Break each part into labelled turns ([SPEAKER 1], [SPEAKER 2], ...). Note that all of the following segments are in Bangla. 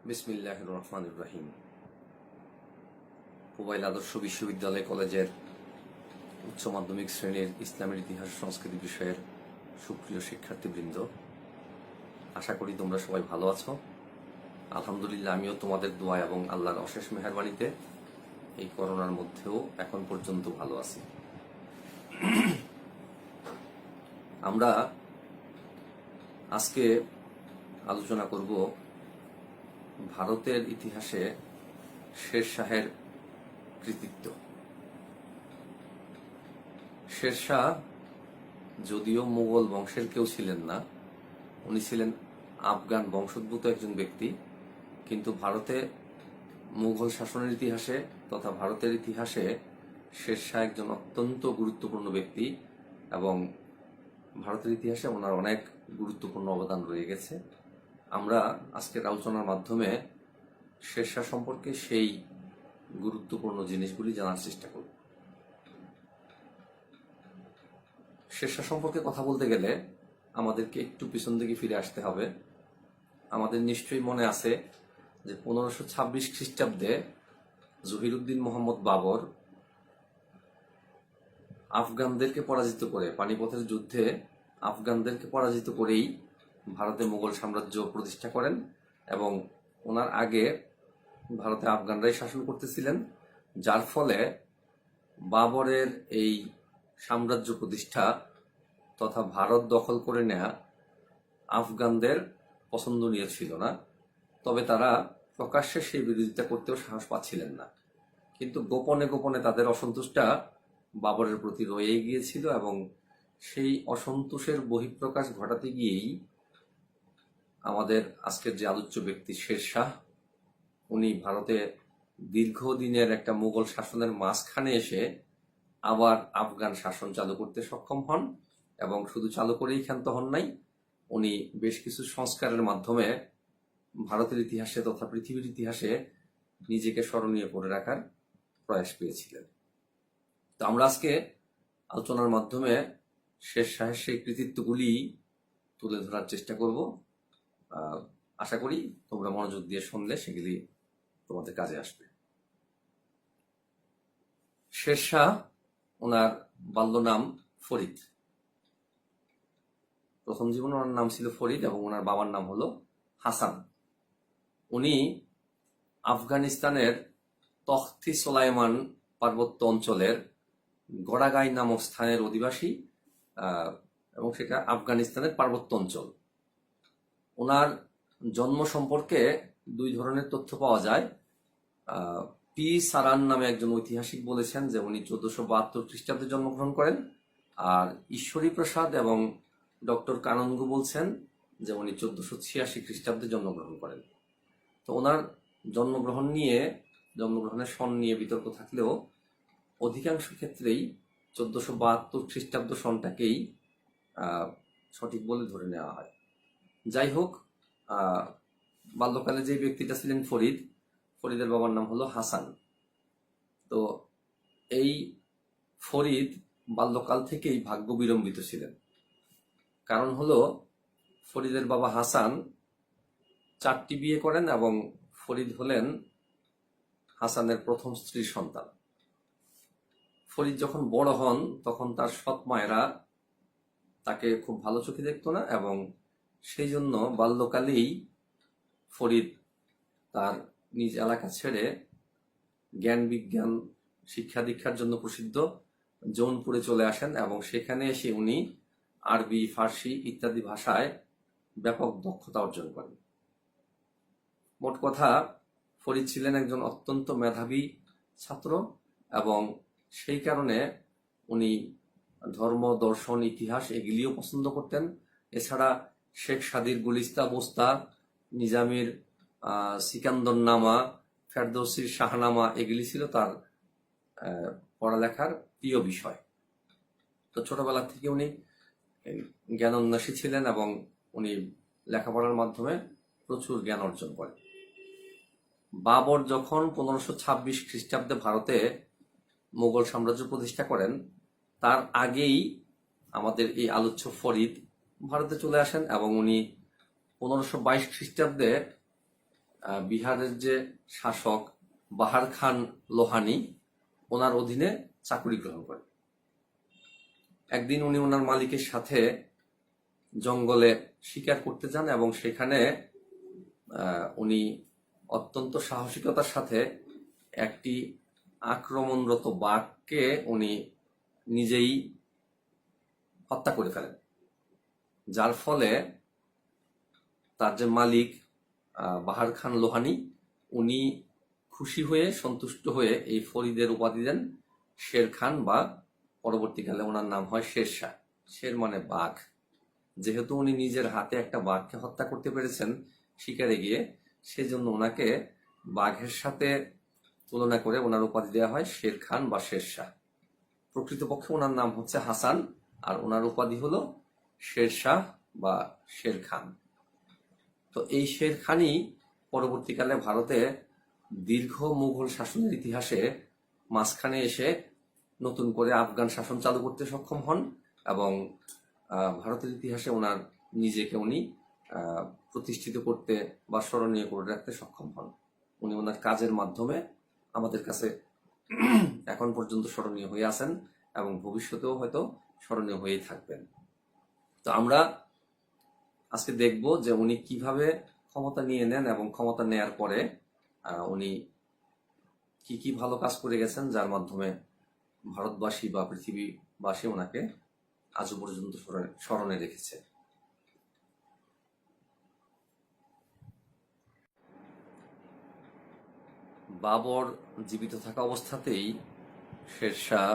[SPEAKER 1] বিসমিল্লাহির রহমানির রহিম। পুবাইল আদর্শ বিশ্ববিদ্যালয় কলেজের উচ্চ মাধ্যমিক শ্রেণীর ইসলামের ইতিহাস সংস্কৃতি বিষয়ের সুপ্রিয় শিক্ষার্থীবৃন্দ, আশা করি তোমরা সবাই ভালো আছো। আলহামদুলিল্লাহ, আমিও তোমাদের দোয়া এবং আল্লাহর অশেষ মেহেরবানিতে এই করোনার মধ্যেও এখন পর্যন্ত ভালো আছি। আমরা আজকে আলোচনা করব ভারতের ইতিহাসে শের শাহের কৃতিত্ব। শের শাহ যদিও মুঘল বংশের কেউ ছিলেন না, উনি ছিলেন আফগান বংশোদ্ভূত একজন ব্যক্তি, কিন্তু ভারতে মুঘল শাসনের ইতিহাসে তথা ভারতের ইতিহাসে শের শাহ একজন অত্যন্ত গুরুত্বপূর্ণ ব্যক্তি এবং ভারতের ইতিহাসে ওনার অনেক গুরুত্বপূর্ণ অবদান রয়ে গেছে। আমরা আজকের আলোচনার মাধ্যমে শের শাহ সম্পর্কে সেই গুরুত্বপূর্ণ জিনিসগুলি জানার চেষ্টা করব। শের শাহ সম্পর্কে কথা বলতে গেলে আমাদেরকে একটু পিছন দিকে ফিরে আসতে হবে। আমাদের নিশ্চয়ই মনে আছে যে 1526 খ্রিস্টাব্দে জহিরুদ্দিন মোহাম্মদ বাবর আফগানদেরকে পরাজিত করে, পানিপথের যুদ্ধে আফগানদেরকে পরাজিত করেই ভারতে মুঘল সাম্রাজ্য প্রতিষ্ঠা করেন এবং ওনার আগে ভারতে আফগানরাই শাসন করতেছিলেন, যার ফলে বাবরের এই সাম্রাজ্য প্রতিষ্ঠা তথা ভারত দখল করে নেয়া আফগানদের পছন্দনীয় ছিল না। তবে তারা প্রকাশ্যে সেই বিরোধিতা করতেও সাহস পাচ্ছিলেন না, কিন্তু গোপনে গোপনে তাদের অসন্তোষটা বাবরের প্রতি রয়ে গিয়েছিল এবং সেই অসন্তোষের বহিঃপ্রকাশ ঘটাতে গিয়েই আমাদের আজকের যে আলোচ্য ব্যক্তি শের শাহ, উনি ভারতে দীর্ঘদিনের একটা মুঘল শাসনের মাঝখানে এসে আবার আফগান শাসন চালু করতে সক্ষম হন এবং শুধু চালু করেই ক্ষান্ত হন নাই, উনি বেশ কিছু সংস্কারের মাধ্যমে ভারতের ইতিহাসে তথা পৃথিবীর ইতিহাসে নিজেকে স্মরণীয় করে রাখার প্রয়াস পেয়েছিলেন। তো আমরা আজকে আলোচনার মাধ্যমে শের শাহের সেই কৃতিত্বগুলি তুলে ধরার চেষ্টা করব। আশা করি তোমরা মনোযোগ দিয়ে শুনলে সেগুলি তোমাদের কাজে আসবে। শের শাহ, ওনার বাল্য নাম ফরিদ। প্রথম জীবনে ওনার নাম ছিল ফরিদ এবং ওনার বাবার নাম হলো হাসান। উনি আফগানিস্তানের তখতি সোলাইমান পার্বত্য অঞ্চলের গড়াগাই নামক স্থানের অধিবাসী এবং সেটা আফগানিস্তানের পার্বত্য অঞ্চল। ওনার জন্ম সম্পর্কে দুই ধরনের তথ্য পাওয়া যায়। পি সারান নামে একজন ঐতিহাসিক বলেছেন যে উনি 1472 খ্রিস্টাব্দে জন্মগ্রহণ করেন, আর ঈশ্বরী প্রসাদ এবং ডক্টর কাননগু বলছেন যে উনি 1486 খ্রিস্টাব্দে জন্মগ্রহণ করেন। তো ওনার জন্মগ্রহণের সন নিয়ে বিতর্ক থাকলেও অধিকাংশ ক্ষেত্রেই 1472 খ্রিস্টাব্দ সনটাকেই সঠিক বলে ধরে নেওয়া হয়। যাই হোক, বাল্যকালে যে ব্যক্তিটা ছিলেন ফরিদের বাবার নাম হলো হাসান। তো এই ফরিদ বাল্যকাল থেকেই ভাগ্য বিড়ম্বিত ছিলেন। কারণ হলো ফরিদের বাবা হাসান 4টি বিয়ে করেন এবং ফরিদ হলেন হাসানের প্রথম স্ত্রীর সন্তান। ফরিদ যখন বড় হন তখন তার সৎ মায়েরা তাকে খুব ভালো চোখে দেখতো না এবং সেই জন্য বাল্যকালেই ফরিদ তার নিজ এলাকা ছেড়ে জ্ঞান বিজ্ঞান শিক্ষা দীক্ষার জন্য প্রসিদ্ধ জৌনপুরে চলে আসেন এবং সেখানে এসে উনি আরবি, ফার্সি ইত্যাদি ভাষায় ব্যাপক দক্ষতা অর্জন করেন। মোট কথা, ফরিদ ছিলেন একজন অত্যন্ত মেধাবী ছাত্র এবং সেই কারণে উনি ধর্ম, দর্শন, ইতিহাস এগুলিও পছন্দ করতেন। এছাড়া শেখ সাদির গুলিস্তা বোস্তা, নিজামির সিকান্দরনামা, ফেরদৌসির শাহনামা এগুলি ছিল তার পড়ালেখার প্রিয় বিষয়। তো ছোটবেলা থেকে উনি জ্ঞানোন্বেষী ছিলেন এবং উনি লেখাপড়ার মাধ্যমে প্রচুর জ্ঞান অর্জন করেন। বাবর যখন 1526 খ্রিস্টাব্দে ভারতে মুঘল সাম্রাজ্য প্রতিষ্ঠা করেন, তার আগেই আমাদের এই আলোচ্য ফরিদ ভারতে চলে আসেন এবং উনি 1522 খ্রিস্টাব্দে বিহারের যে শাসক বাহার খান লোহানী ওনার অধীনে চাকুরি গ্রহণ করেন। একদিন উনি ওনার মালিকের সাথে জঙ্গলে শিকার করতে যান এবং সেখানে উনি অত্যন্ত সাহসিকতার সাথে একটি আক্রমণরত বাঘকে উনি নিজেই হত্যা করে ফেলেন, যার ফলে তার যে মালিক বাহার খান লোহানী উনি খুশি হয়ে সন্তুষ্ট হয়ে এই ফরিদের উপাধি দেন শের খান, বা পরবর্তীকালে ওনার নাম হয় শেরশাহ। শের মানে বাঘ। যেহেতু উনি নিজের হাতে একটা বাঘকে হত্যা করতে পেরেছেন শিকারে গিয়ে, সেজন্য ওনাকে বাঘের সাথে তুলনা করে ওনার উপাধি দেওয়া হয় শের খান বা শেরশাহ। প্রকৃতপক্ষে ওনার নাম হচ্ছে হাসান, আর ওনার উপাধি হলো শেরশাহ বা শের খান। তো এই শের খানই পরবর্তীকালে ভারতে দীর্ঘ মুঘল শাসনের ইতিহাসে মাঝখানে এসে নতুন করে আফগান শাসন চালু করতে সক্ষম হন এবং ভারতের ইতিহাসে ওনার নিজেকে উনি প্রতিষ্ঠিত করতে বা স্মরণীয় করে রাখতে সক্ষম হন। উনি ওনার কাজের মাধ্যমে আমাদের কাছে এখন পর্যন্ত স্মরণীয় হয়ে আছেন এবং ভবিষ্যতেও হয়তো স্মরণীয় হয়েই থাকবেন। তো আমরা আজকে দেখব যে উনি কিভাবে ক্ষমতা নিয়ে নেন এবং ক্ষমতা নেয়ার পরে উনি কি কি ভালো কাজ করে গেছেন, যার মাধ্যমে ভারতবাসী বা পৃথিবীবাসী ওনাকে আজও পর্যন্ত স্মরণে রেখেছে। বাবর জীবিত থাকা অবস্থাতেই শেরশাহ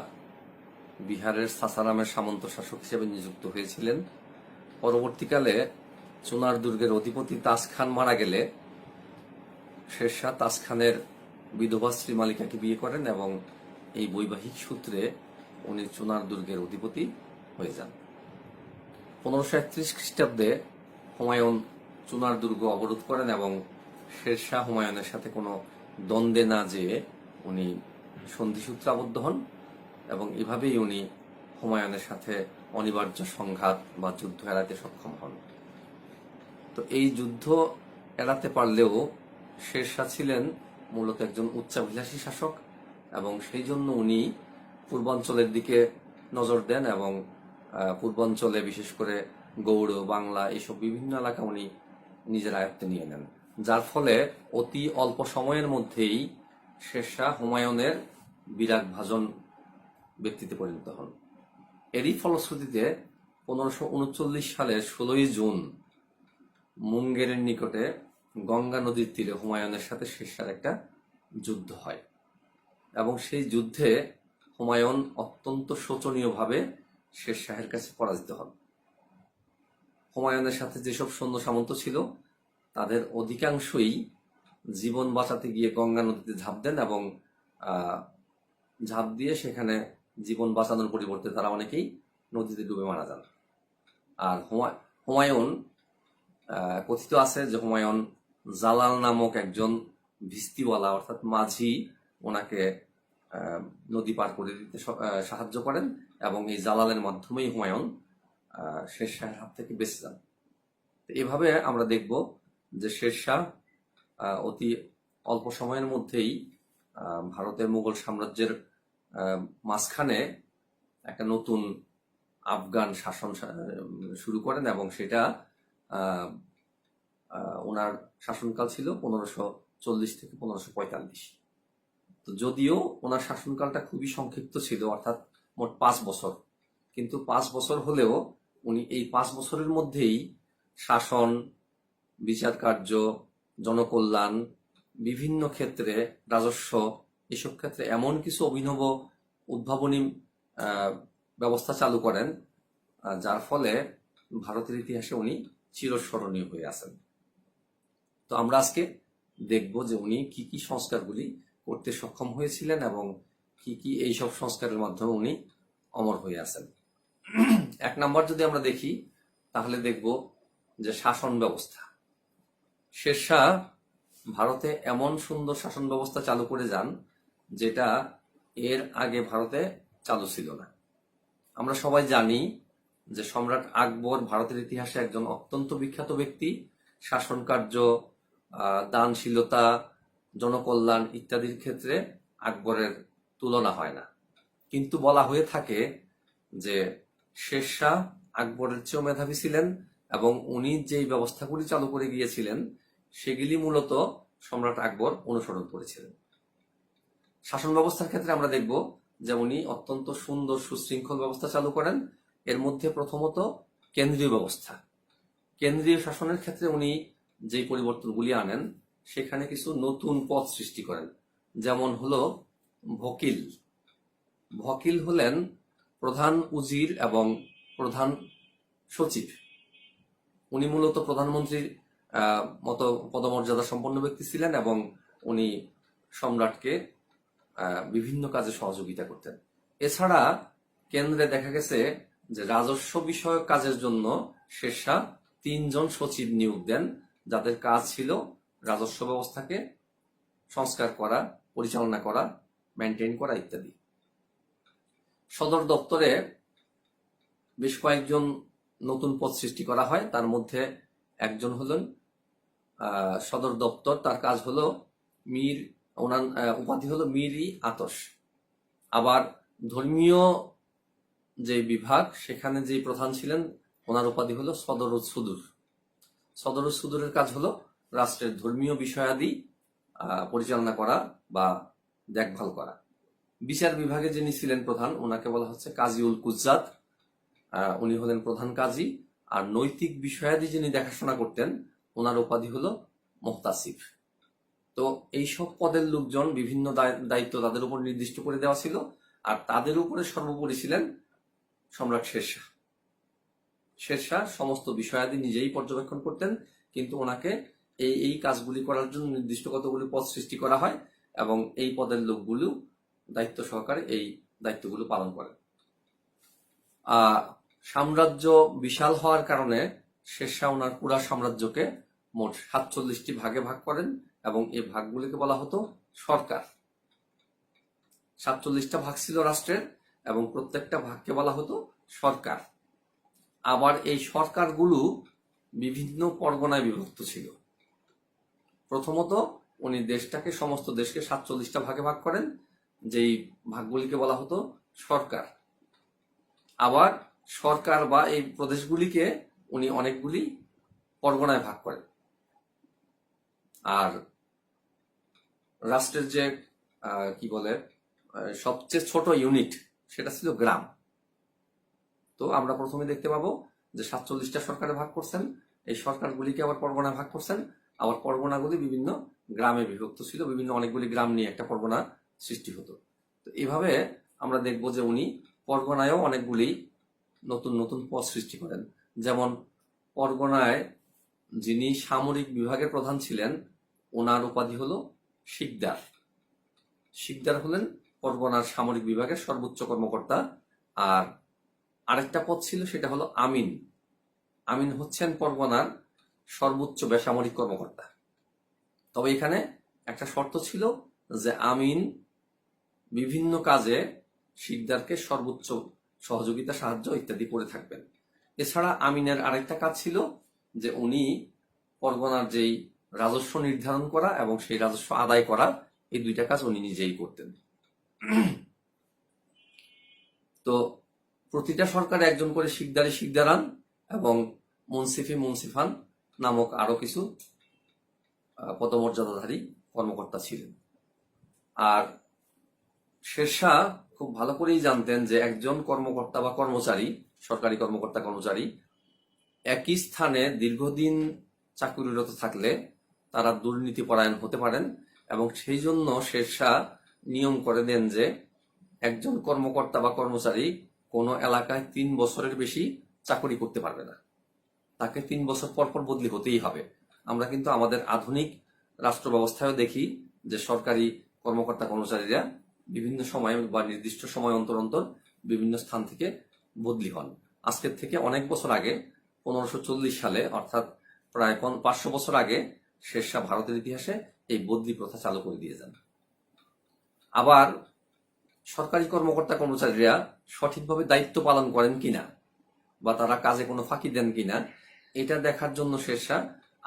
[SPEAKER 1] বিহারের সাসারামের সামন্ত শাসক হিসেবে নিযুক্ত হয়েছিলেন। পরবর্তীকালে চুনার দুর্গের অধিপতি তাজ খান মারা গেলে শেরশাহ তাজ খানের বিধবা স্ত্রী মালিকাকে বিয়ে করেন এবং এই বৈবাহিক সূত্রে উনি চুনার দুর্গের অধিপতি হয়ে যান। 1531 খ্রিস্টাব্দে হুমায়ুন চুনার দুর্গ অবরোধ করেন এবং শেরশাহ হুমায়ুনের সাথে কোনো দ্বন্দ্বে না যেয়ে উনি সন্ধিসূত্রে আবদ্ধ হন এবং এভাবেই উনি হুমায়ুনের সাথে অনিবার্য সংঘাত বা যুদ্ধ এড়াতে সক্ষম হন। তো এই যুদ্ধ এড়াতে পারলেও শেরশাহ ছিলেন মূলত একজন উচ্চাভিলাষী শাসক এবং সেই জন্য উনি পূর্বাঞ্চলের দিকে নজর দেন এবং পূর্বাঞ্চলে বিশেষ করে গৌড়, বাংলা এইসব বিভিন্ন এলাকা উনি নিজের আয়ত্তে নিয়ে নেন, যার ফলে অতি অল্প সময়ের মধ্যেই শেরশাহ হুমায়ুনের বিরাগভাজন ব্যক্তিতে পরিণত হন। এরই ফলশ্রুতিতে 1539 সালের 16ই জুন মুঙ্গেরের নিকটে গঙ্গা নদীর তীরে হুমায়ুনের সাথে শেরশাহর একটা যুদ্ধ হয় এবং সেই যুদ্ধে হুমায়ুন অত্যন্ত শোচনীয়ভাবে শেরশাহের কাছে পরাজিত হন। হুমায়ুনের সাথে যেসব সৈন্য সামন্ত ছিল তাদের অধিকাংশই জীবন বাঁচাতে গিয়ে গঙ্গা নদীতে ঝাঁপ দেন এবং ঝাঁপ দিয়ে সেখানে জীবন বাঁচানোর পরিবর্তে তারা অনেকেই নদীতে ডুবে মারা যান। আর হুমায়ুন কথিত আছে যে হুমায়ুন জালাল নামক একজন ভিস্তিওয়ালা অর্থাৎ মাঝি ওনাকে নদী পার করে দিতে সাহায্য করেন এবং এই জালালের মাধ্যমেই হুমায়ুন শেরশাহের হাত থেকে বেঁচে যান। এভাবে আমরা দেখব যে শেরশাহ অতি অল্প সময়ের মধ্যেই ভারতের মুঘল সাম্রাজ্যের মাঝখানে একটা নতুন আফগান শাসন শুরু করেন এবং সেটা ওনার শাসনকাল ছিল 1540 থেকে 1545। তো যদিও ওনার শাসনকালটা খুবই সংক্ষিপ্ত ছিল, অর্থাৎ মোট 5 বছর, কিন্তু 5 বছর হলেও উনি এই 5 বছরের মধ্যেই শাসন, বিচার কার্য, জনকল্যাণ, বিভিন্ন ক্ষেত্রে রাজস্ব, এসব ক্ষেত্রে এমন কিছু অভিনব উদ্ভাবনী ব্যবস্থা চালু করেন যার ফলে ভারতের ইতিহাসে উনি চিরস্মরণীয় হয়ে আছেন। তো আমরা আজকে দেখব যে উনি কি কি সংস্কারগুলি করতে সক্ষম হয়েছিলেন এবং কি কি এইসব সংস্কারের মাধ্যমে উনি অমর হয়ে আছেন। 1 নাম্বার যদি আমরা দেখি তাহলে দেখব যে শাসন ব্যবস্থা। শেরশাহ ভারতে এমন সুন্দর শাসন ব্যবস্থা চালু করে যান যেটা এর আগে ভারতে চালু ছিল না। আমরা সবাই জানি যে সম্রাট আকবর ভারতের ইতিহাসে একজন অত্যন্ত বিখ্যাত ব্যক্তি, শাসন কার্য দানশীলতা, জনকল্যাণ ইত্যাদির ক্ষেত্রে আকবরের তুলনা হয় না। কিন্তু বলা হয়ে থাকে যে শেরশাহ আকবরের চেয়েও মেধাবী ছিলেন এবং উনি যেই ব্যবস্থাগুলি চালু করে গিয়েছিলেন সেগুলি মূলত সম্রাট আকবর অনুসরণ করেছিলেন। শাসন ব্যবস্থার ক্ষেত্রে আমরা দেখব যে উনি অত্যন্ত সুন্দর সুশৃঙ্খল ব্যবস্থা চালু করেন। এর মধ্যে প্রথমত কেন্দ্রীয় ব্যবস্থা। কেন্দ্রীয় শাসনের ক্ষেত্রে উনি যে পরিবর্তনগুলি আনেন সেখানে কিছু নতুন পদ সৃষ্টি করেন। যেমন হলো ভকিল। ভকিল হলেন প্রধান উজির এবং প্রধান সচিব। উনি মূলত প্রধানমন্ত্রীর মতো পদমর্যাদা সম্পন্ন ব্যক্তি ছিলেন এবং উনি সম্রাটকে বিভিন্ন কাজে সহযোগিতা করতেন। এছাড়া কেন্দ্রে দেখা গেছে যে রাজস্ব বিষয়ক কাজের জন্য শেরশাহ 3 জন সচিব নিয়োগ দেন, যাদের কাজ ছিল রাজস্ব ব্যবস্থাকে সংস্কার করা, পরিচালনা করা, মেনটেন করা ইত্যাদি। সদর দপ্তরে বেশ কয়েকজন নতুন পদ সৃষ্টি করা হয়। তার মধ্যে একজন হলেন সদর দপ্তর, তার কাজ হলো মীর, ওনার উপাধি হলো মীর-ই আতশ। আবার ধর্মীয় যে বিভাগ সেখানে যে প্রধান ছিলেন ওনার উপাধি হলো সদরুস সুদূর। সদরুস সুদূরের কাজ হলো রাষ্ট্রের ধর্মীয় বিষয়াদি পরিচালনা করা বা দেখভাল করা। বিচার বিভাগে যিনি ছিলেন প্রধান ওনাকে বলা হচ্ছে কাজী-উল কুজ্জাত, উনি হলেন প্রধান কাজী। আর নৈতিক বিষয়াদি যিনি দেখাশোনা করতেন ওনার উপাধি হলো মুহতাসিব। তো এইসব পদের লোকজন বিভিন্ন দায়িত্ব তাদের উপর নির্দিষ্ট করে দেওয়া ছিল, আর তাদের উপরে সর্বোপরি ছিলেন সম্রাট শেরশাহ। শেরশাহ সমস্ত বিষয়াদি নিজেই পর্যবেক্ষণ করতেন, কিন্তু ওনাকে এই কাজগুলি করার জন্য নির্দিষ্ট কতগুলি পদ সৃষ্টি করা হয় এবং এই পদের লোকগুলো দায়িত্ব সহকারে এই দায়িত্বগুলো পালন করেন। সাম্রাজ্য বিশাল হওয়ার কারণে শেরশাহ ওনার পুরা সাম্রাজ্যকে মোট 47টি ভাগে ভাগ করেন এবং এই ভাগগুলিকে বলা হতো সরকার। 47টা ভাগ ছিল রাষ্ট্রের এবং প্রত্যেকটা ভাগকে বলা হতো সরকার। আবার এই সরকারগুলো বিভিন্ন পরগনায় বিভক্ত ছিল। প্রথমত উনি সমস্ত দেশকে 47টা ভাগে ভাগ করেন, যেই ভাগগুলিকে বলা হতো সরকার। আবার সরকার বা এই প্রদেশগুলিকে উনি অনেকগুলি পরগনায় ভাগ করেন। আর রাষ্ট্রের যে কি বলে সবচেয়ে ছোট ইউনিট সেটা ছিল গ্রাম। তো আমরা প্রথমে দেখতে পাবো যে 47টা সরকারে ভাগ করছেন, এই সরকারগুলিকে আবার পরগনায় ভাগ করছেন। আবার পরগনাগুলি বিভিন্ন গ্রামে বিভক্ত ছিল, বিভিন্ন অনেকগুলি গ্রাম নিয়ে একটা পরগনা সৃষ্টি হতো। তো এইভাবে আমরা দেখব যে উনি পরগনায়ও অনেকগুলি নতুন নতুন পদ সৃষ্টি করেন। যেমন পরগনায় যিনি সামরিক বিভাগের প্রধান ছিলেন ওনার উপাধি হলো শিকদার। শিকদার হলেন পরগনার সামরিক বিভাগের সর্বোচ্চ কর্মকর্তা। আর আরেকটা পদ ছিল সেটা হলো আমিন। আমিন হচ্ছেন পরগনার সর্বোচ্চ বেসামরিক কর্মকর্তা। তবে এখানে একটা শর্ত ছিল যে আমিন বিভিন্ন কাজে শিকদারকে সর্বোচ্চ সহযোগিতা, সাহায্য ইত্যাদি করে থাকবেন। এছাড়া আমিনের আরেকটা কাজ ছিল যে উনি পরগনার যেই রাজস্ব নির্ধারণ করা এবং সেই রাজস্ব আদায় করা, এই দুইটা কাজ উনি নিজেই করতেন। তো প্রতিটা সরকারে একজন করে শিকদারান এবং মুন্সিফান নামক আরো কিছু পদমর্যাদাধারী কর্মকর্তা ছিলেন। আর শেরশাহ খুব ভালো করেই জানতেন যে একজন কর্মকর্তা বা কর্মচারী, সরকারি কর্মকর্তা কর্মচারী একই স্থানে দীর্ঘদিন চাকুরিরত থাকলে তারা দুর্নীতিপরায়ণ হতে পারেন, এবং সেই জন্য শেরশাহ নিয়ম করে দেন যে একজন কর্মকর্তা বা কর্মচারী কোনো এলাকায় 3 বছরের বেশি চাকরি করতে পারবে না, তাকে 3 বছর পর পর বদলি হতেই হবে। আমরা কিন্তু আমাদের আধুনিক রাষ্ট্র ব্যবস্থায়ও দেখি যে সরকারি কর্মকর্তা কর্মচারীরা বিভিন্ন সময় বা নির্দিষ্ট সময় অন্তর অন্তর বিভিন্ন স্থান থেকে বদলি হন। আজকের থেকে অনেক বছর আগে 1540 সালে, অর্থাৎ প্রায় 500 বছর আগে শেরশাহ ভারতের ইতিহাসে এই বদলি প্রথা চালু করে দিয়ে যান। আবার সরকারি কর্মকর্তা কর্মচারীরা সঠিকভাবে দায়িত্ব পালন করেন কিনা বা তারা কাজে কোনো ফাঁকি দেন কিনা, এটা দেখার জন্য শেরশাহ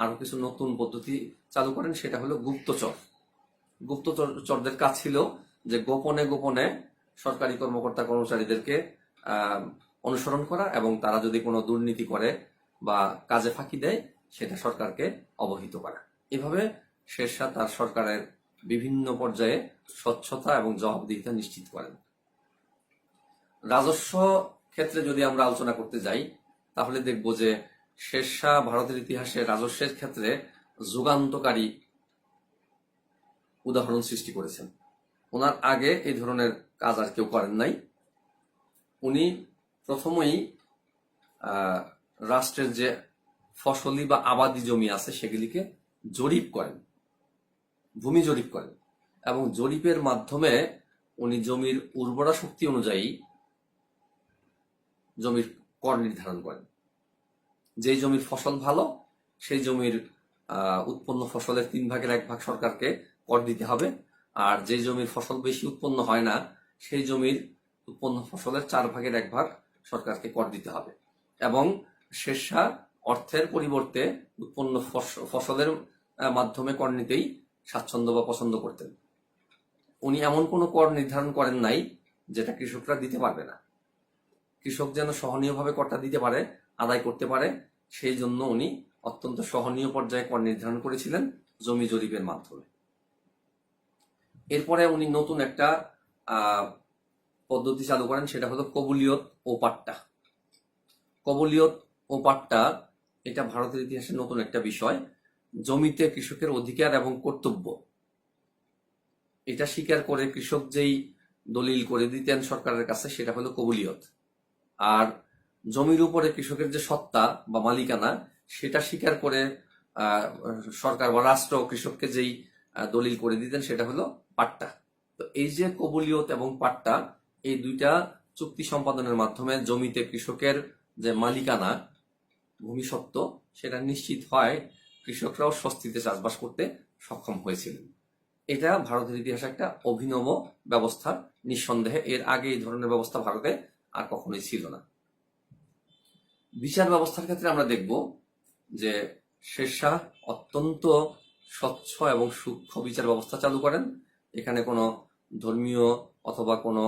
[SPEAKER 1] আরো কিছু নতুন পদ্ধতি চালু করেন, সেটা হলো গুপ্তচর। গুপ্তচরদের কাজ ছিল যে গোপনে গোপনে সরকারি কর্মকর্তা কর্মচারীদেরকে অনুসরণ করা এবং তারা যদি কোনো দুর্নীতি করে বা কাজে ফাঁকি দেয় সেটা সরকারকে অবহিত করা। এভাবে শেরশাহ তার সরকারের বিভিন্ন পর্যায়ে স্বচ্ছতা এবং জবাবদিহিতা নিশ্চিত করেন। রাজস্ব ক্ষেত্রে যদি আমরা আলোচনা করতে যাই তাহলে দেখব যে শেরশাহ ভারতের ইতিহাসে রাজস্বের ক্ষেত্রে যুগান্তকারী উদাহরণ সৃষ্টি করেছেন। ওনার আগে এই ধরনের কাজ আর কেউ করেন নাই। উনি প্রথমেই রাষ্ট্রের যে ফসলি বা আবাদি জমি আছে সেগুলিকে জরিপ করেন, ভূমি জরিপ করেন, এবং জরিপের মাধ্যমে উনি জমির উর্বরা শক্তি অনুযায়ী জমির কর নির্ধারণ করেন। যেই জমির ফসল ভালো সেই জমির উৎপন্ন ফসলের 3/1 সরকারকে কর দিতে হবে, আর যে জমির ফসল বেশি উৎপন্ন হয় না সেই জমির উৎপন্ন ফসলের 4/1 সরকারকে কর দিতে হবে। এবং শেরশাহ অর্থের পরিবর্তে উৎপন্ন ফসলের মাধ্যমে কর নিতেই স্বাচ্ছন্দ্য বা পছন্দ করতেন। উনি এমন কোনো কর নির্ধারণ করেন নাই যেটা কৃষকরা দিতে পারবে না। কৃষক যেন সহনীয়ভাবে করটা দিতে পারে, আদায় করতে পারে, সেই জন্য উনি অত্যন্ত সহনীয় পর্যায়ে কর নির্ধারণ করেছিলেন জমি জরিপের মাধ্যমে। এরপরে উনি নতুন একটা পদ্ধতি চালু করেন, সেটা হলো কবুলিয়ত ও পাট্টা। কবুলিয়ত ও পাট্টা এটা ভারতের ইতিহাসে নতুন একটা বিষয়। জমিতে কৃষকের অধিকার এবং কর্তব্য এটা স্বীকার করে কৃষক যেই দলিল করে দিতেন সরকারের কাছে সেটা হলো কবুলিয়ত। আর জমির উপরে কৃষকের যে সত্তা বা মালিকানা সেটা স্বীকার করে সরকার বা রাষ্ট্র কৃষককে যেই দলিল করে দিতেন সেটা হলো পাট্টা। তো এই যে কবুলিয়ত এবং পাট্টা, এই দুইটা চুক্তি সম্পাদনের মাধ্যমে জমিতে কৃষকের যে মালিকানা ভূমিসত্ত্ব সেটা নিশ্চিত হয়, কৃষকরাও স্বস্তিতে চাষবাস করতে সক্ষম হয়েছিলেন। এটা ভারতের ইতিহাসে একটা অভিনব ব্যবস্থা, নিঃসন্দেহে। এর আগে এই ধরনের ব্যবস্থা ভারতে আর কখনোই ছিল না। বিচার ব্যবস্থার ক্ষেত্রে আমরা দেখব যে শেরশাহ অত্যন্ত স্বচ্ছ এবং সূক্ষ্ম বিচার ব্যবস্থা চালু করেন। এখানে কোনো ধর্মীয় অথবা কোনো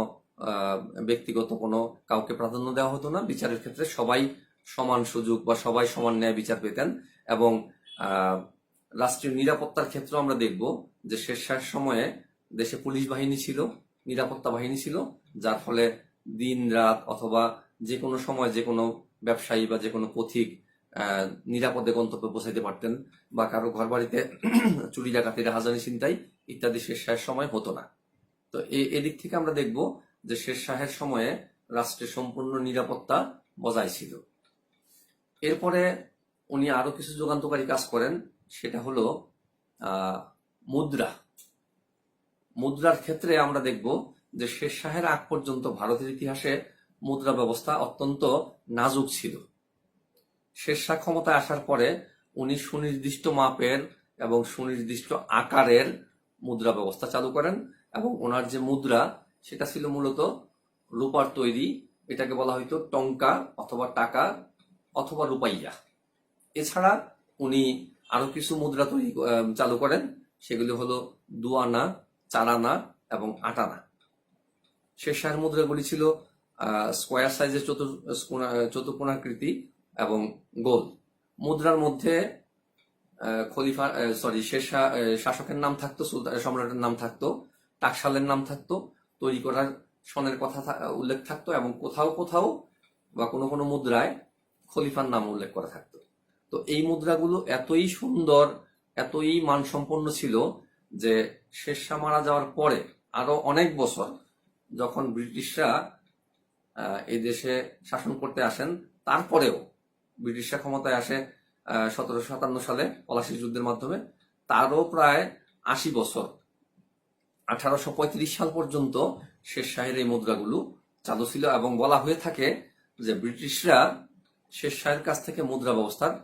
[SPEAKER 1] ব্যক্তিগত কোনো কাউকে প্রাধান্য দেওয়া হতো না। বিচারের ক্ষেত্রে সবাই সমান সুযোগ বা সবাই সমান ন্যায় বিচার পেতেন। এবং রাষ্ট্রীয় নিরাপত্তার ক্ষেত্রে আমরা দেখব যে শেরশাহের সময়ে দেশে পুলিশ বাহিনী ছিল, নিরাপত্তা বাহিনী ছিল, যার ফলে দিন রাত অথবা যে কোনো সময় যে কোনো ব্যবসায়ী বা যে কোনো পথিক নিরাপদে গন্তব্যে পৌঁছাইতে পারতেন, বা কারো ঘর বাড়িতে চুরি ডাকাতি রাহাজানি ছিনতাই ইত্যাদি শেরশাহের সময় হতো না। তো এদিক থেকে আমরা দেখব যে শেরশাহের সময়ে রাষ্ট্রের সম্পূর্ণ নিরাপত্তা বজায় ছিল। এরপরে উনি আরো কিছু যুগান্তকারী কাজ করেন, সেটা হলো মুদ্রা। মুদ্রার ক্ষেত্রে আমরা দেখব যে শেরশাহের আগ পর্যন্ত ভারতের ইতিহাসে মুদ্রা ব্যবস্থা অত্যন্ত নাজুক ছিল। শেরশাহ ক্ষমতায় আসার পরে উনি সুনির্দিষ্ট মাপের এবং সুনির্দিষ্ট আকারের মুদ্রা ব্যবস্থা চালু করেন, এবং ওনার যে মুদ্রা সেটা ছিল মূলত রূপার তৈরি। এটাকে বলা হয়তো টঙ্কা অথবা টাকা অথবা রূপাইয়া। এছাড়া উনি আরো কিছু মুদ্রা তৈরি চালু করেন, সেগুলি হলো 2 আনা, 4 আনা এবং 8 আনা। শেরশাহের মুদ্রাগুলি ছিল স্কোয়ার সাইজের চতুর্কোণাকৃতি এবং গোল। মুদ্রার মধ্যে শেরশাহ শাসকের নাম থাকতো, সম্রাটের নাম থাকতো, টাকশালের নাম থাকতো, তৈরি করার সনের কথা উল্লেখ থাকতো, এবং কোথাও কোথাও বা কোনো কোনো মুদ্রায় খলিফার নাম উল্লেখ করা থাকতো। তো এই মুদ্রাগুলো এতই সুন্দর, এতই মানসম্পন্ন ছিল যে শেরশাহ মারা যাওয়ার পরে আরো অনেক বছর যখন ব্রিটিশরা এই দেশে শাসন করতে আসেন, তারপরেও ব্রিটিশরা ক্ষমতায় আসে 1757 সালে পলাশী যুদ্ধের মাধ্যমে, তারও প্রায় 80 বছর 1835 সাল পর্যন্ত শেরশাহের এই মুদ্রাগুলো চালু ছিল। এবং বলা হয়ে থাকে যে ব্রিটিশরা শেরশাহের কাছ থেকে মুদ্রা ব্যবস্থার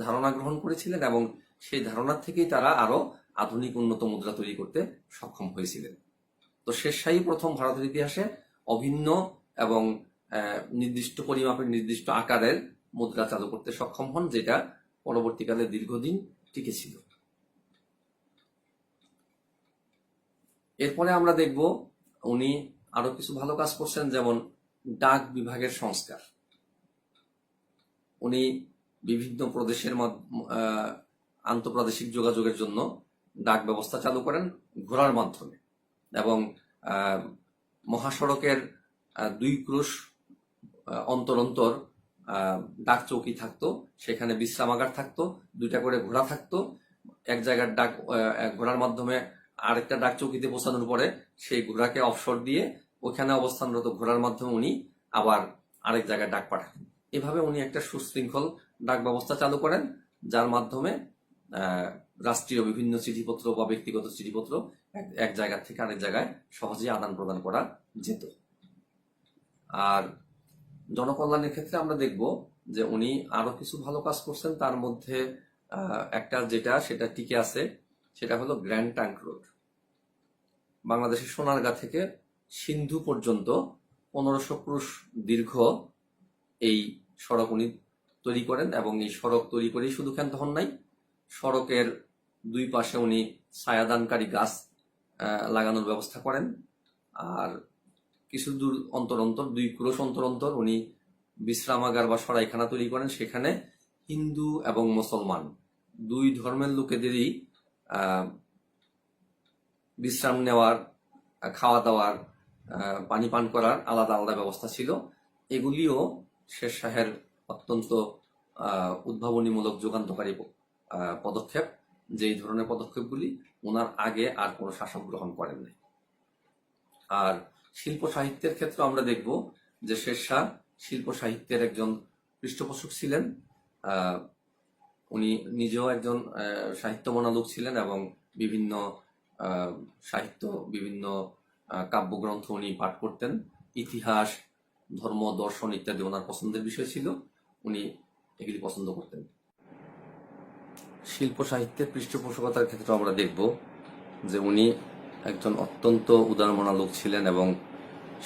[SPEAKER 1] ধারণা গ্রহণ করেছিলেন এবং সেই ধারণার থেকেই তারা আরো আধুনিক উন্নত মুদ্রা তৈরি করতে সক্ষম হয়েছিলেন। তো শেরশাহী প্রথম ভারতের ইতিহাসে অভিন্ন এবং নির্দিষ্ট পরিমাপের নির্দিষ্ট আকারের মুদ্রা চালু করতে সক্ষম হন, যেটা পরবর্তীকালে দীর্ঘদিন টিকে ছিল। এরপরে আমরা দেখব উনি আরো কিছু ভালো কাজ করছেন, যেমন ডাক বিভাগের সংস্কার। উনি বিভিন্ন প্রদেশের আন্তঃপ্রাদেশিক যোগাযোগের জন্য ডাক ব্যবস্থা চালু করেন ঘোড়ার মাধ্যমে, এবং মহাসড়কের 2 ক্রোশ অন্তর অন্তর ডাক চৌকি থাকতো, সেখানে বিশ্রামাগার থাকতো, 2টা করে ঘোড়া থাকতো। এক জায়গার ডাক ঘোড়ার মাধ্যমে আরেকটা ডাক চৌকিতে পৌঁছানোর পরে সেই ঘোড়াকে অবসর দিয়ে ওখানে অবস্থানরত ঘোড়ার মাধ্যমে উনি আবার আরেক জায়গায় ডাক পাঠাতেন। এভাবে উনি একটা সুশৃঙ্খল ডাক ব্যবস্থা চালু করেন, যার মাধ্যমে রাষ্ট্রীয় বিভিন্ন চিঠিপত্র বা ব্যক্তিগত চিঠিপত্র এক জায়গা থেকে আরেক জায়গায় সহজেই আদান প্রদান করা যেত। আর জনকল্যাণের ক্ষেত্রে আমরা দেখব যে উনি আরো কিছু ভালো কাজ করছেন। তার মধ্যে একটা সেটা টিকে আছে, সেটা হলো গ্র্যান্ড ট্রাঙ্ক রোড। বাংলাদেশের সোনারগাঁ থেকে সিন্ধু পর্যন্ত 1500 ক্রোশ দীর্ঘ এই সড়ক উনি তৈরি করেন, এবং এই সড়ক তৈরি করেই শুধু ক্ষান্ত হন নাই, সড়কের 2 পাশে উনি ছায়াদানকারী গাছ লাগানোর ব্যবস্থা করেন। আর কিছু দূর অন্তর অন্তর 2 ক্রোশ অন্তর অন্তর উনি বিশ্রামাগার বা সরাইখানা তৈরি করেন, সেখানে হিন্দু এবং মুসলমান 2 ধর্মের লোকেদেরই বিশ্রাম নেওয়ার, খাওয়া দাওয়ার, পানি পান করার আলাদা আলাদা ব্যবস্থা ছিল। এগুলিও শের শাহের অত্যন্ত উদ্ভাবনীমূলক যুগান্তকারী পদক্ষেপ, যেই ধরনের পদক্ষেপগুলি ওনার আগে আর কোনো শাসক গ্রহণ করেন নাই। আর শিল্প সাহিত্যের ক্ষেত্রে আমরা দেখব যে শের শাহ শিল্প সাহিত্যের একজন পৃষ্ঠপোষক ছিলেন। উনি নিজেও একজন সাহিত্যমনা লোক ছিলেন, এবং বিভিন্ন সাহিত্য, বিভিন্ন কাব্যগ্রন্থ উনি পাঠ করতেন। ইতিহাস, ধর্ম, দর্শন ইত্যাদি ওনার পছন্দের বিষয় ছিল, উনি এগুলি পছন্দ করতেন। শিল্প সাহিত্যের পৃষ্ঠপোষকতার ক্ষেত্রে আমরা দেখব যে উনি একজন অত্যন্ত উদারমনা লোক ছিলেন এবং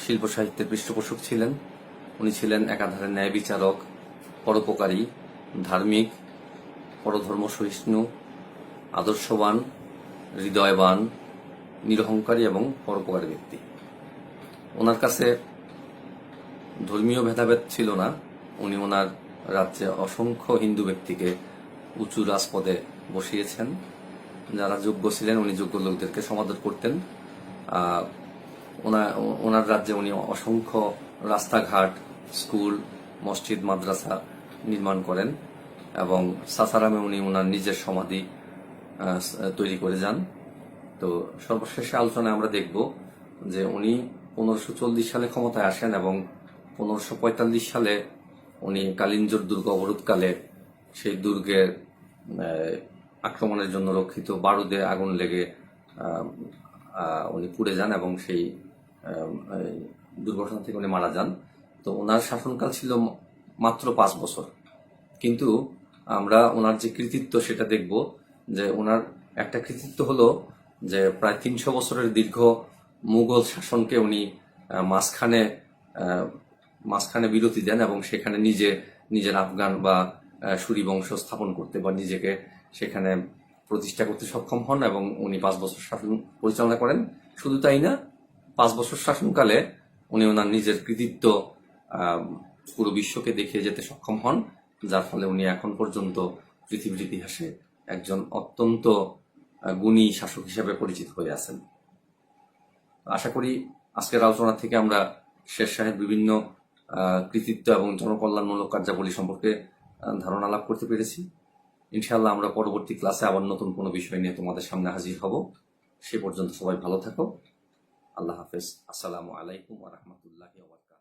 [SPEAKER 1] শিল্প সাহিত্যের পৃষ্ঠপোষক ছিলেন। উনি ছিলেন একাধারে ন্যায় বিচারক, পরোপকারী, ধার্মিক, পরধর্ম সহিষ্ণু, আদর্শবান, হৃদয়বান, নিরহংকারী এবং পরোপকারী ব্যক্তি। ওনার কাছে ধর্মীয় ভেদাভেদ ছিল না। উনি ওনার রাজ্যে অসংখ্য হিন্দু ব্যক্তিকে উঁচু রাজপদে বসিয়েছেন। যারা যোগ্য ছিলেন উনি যোগ্য লোকদেরকে সমাদর করতেন। ওনার রাজ্যে উনি অসংখ্য রাস্তাঘাট, স্কুল, মসজিদ, মাদ্রাসা নির্মাণ করেন, এবং সাসারামে উনি ওনার নিজের সমাধি তৈরি করে যান। তো সর্বশেষে আলোচনায় আমরা দেখব যে উনি 1540 সালে ক্ষমতায় আসেন, এবং 1545 সালে উনি কালিঞ্জর দুর্গ অবরোধকালে সেই দুর্গের আক্রমণের জন্য রক্ষিত বারুদে আগুন লেগে উনি পুড়ে যান, এবং সেই দুর্ঘটনা থেকে উনি মারা যান। তো ওনার শাসনকাল ছিল মাত্র 5 বছর, কিন্তু আমরা ওনার যে কৃতিত্ব সেটা দেখব। যে ওনার একটা কৃতিত্ব হলো যে প্রায় 300 বছরের দীর্ঘ মুঘল শাসনকে উনি মাঝখানে বিরতি দেন, এবং সেখানে নিজের আফগান বা সুরি বংশ স্থাপন করতে বা নিজেকে সেখানে প্রতিষ্ঠা করতে সক্ষম হন, এবং উনি 5 বছর শাসন পরিচালনা করেন। শুধু তাই না, 5 বছর শাসনকালে উনি ওনার নিজের কৃতিত্ব পুরো বিশ্বকে দেখিয়ে যেতে সক্ষম হন, যার ফলে উনি এখন পর্যন্ত পৃথিবীর ইতিহাসে একজন অত্যন্ত গুণী শাসক হিসেবে পরিচিত হয়ে আছেন। আশা করি আজকের আলোচনা থেকে আমরা শের শাহের বিভিন্ন কৃতিত্ব এবং জনকল্যাণমূলক কার্যাবলী সম্পর্কে ধারণা লাভ করতে পেরেছি। ইনশাআল্লাহ আমরা পরবর্তী ক্লাসে আবার নতুন কোনো বিষয় নিয়ে তোমাদের সামনে হাজির হব। সে পর্যন্ত সবাই ভালো থাকো। আল্লাহ হাফেজ। আসসালামু আলাইকুম ওয়া রাহমাতুল্লাহি ওয়া বারাকাতুহু।